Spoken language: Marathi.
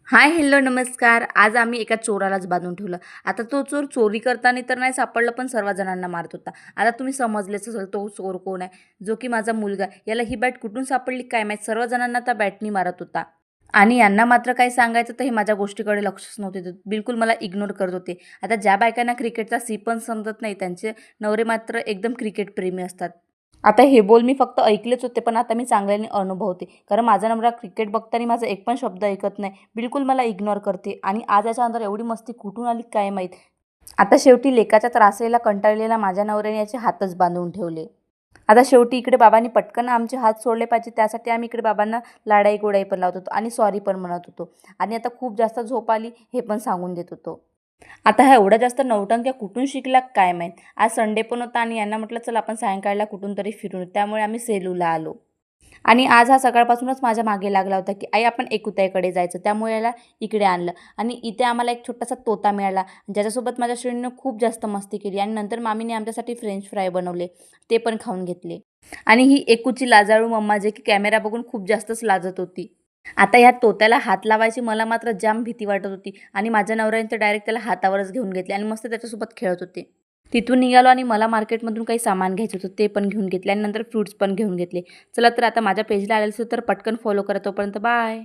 हाय, हॅलो, नमस्कार. आज आम्ही एका चोरालाच बांधून ठेवलं. आता तो चोर चोरी करताना तर नाही सापडला, पण सर्व जणांना मारत होता. आता तुम्ही समजलेच असेल तो चोर कोण आहे, जो की माझा मुलगा. याला ही बॅट कुठून सापडली काय माहीत. सर्व जणांना त्या बॅटनी मारत होता. आणि यांना मात्र काही सांगायचं तर हे माझ्या गोष्टीकडे लक्षच नव्हते देत. बिलकुल मला इग्नोर करत होते. आता ज्या बायकांना क्रिकेटचा सी पण समजत नाही, त्यांचे नवरे मात्र एकदम क्रिकेट प्रेमी असतात. आता हे बोल मी फक्त ऐकलेच होते, पण आता मी चांगल्याने अनुभवते. कारण माझा नवरा क्रिकेट बघताना माझा एक पण शब्द ऐकत नाही. बिलकुल मला इग्नोर करते आणि आज याच्या अंदर एवढी मस्ती कुठून आली काय माहीत. आता शेवटी लेकाच्या त्रासाला कंटाळलेला माझ्या नवऱ्याने याचे हातच बांधून ठेवले. आता शेवटी इकडे बाबांनी पटकन आमचे हात सोडले पाहिजे, त्यासाठी आम्ही इकडे बाबांना लाडाई गोडाई पण लावत होतो आणि सॉरी पण म्हणत होतो. आणि आता खूप जास्त झोप आली हे पण सांगून देत होतो. आता हा एवढा जास्त नौटंक्या कुठून शिकला काय माहीत. आज संडे पण होता आणि यांना म्हटलं चला आपण सायंकाळला कुठून तरी फिरून येऊ. त्यामुळे आम्ही सेलूला आलो. आणि आज हा सकाळपासूनच माझ्या मागे लागला होता, की आई आपण एकुताईकडे जायचं. त्यामुळे याला इकडे आणलं आणि इथे आम्हाला एक छोटासा तोता मिळाला, ज्याच्यासोबत माझ्या श्रेणीनं खूप जास्त मस्ती केली आणि नंतर मामीने आमच्यासाठी फ्रेंच फ्राय बनवले. ते पण खाऊन घेतले. आणि ही एकूची लाजाळू मम्मा जे की कॅमेरा बघून खूप जास्तच लाजत होती. आता ह्या तोत्याला हात लावायची मला मात्र जाम भीती वाटत होती आणि माझ्या नवऱ्याने तर डायरेक्ट त्याला हातावरच घेऊन घेतले आणि मस्त त्याच्यासोबत खेळत होते. तिथून निघालो आणि मला मार्केटमधून काही सामान घ्यायचं होतं, ते पण घेऊन घेतले आणि नंतर फ्रुट्स पण घेऊन घेतले. चला तर आता माझ्या पेजला आलेलं असेल तर पटकन फॉलो करा. तोपर्यंत बाय.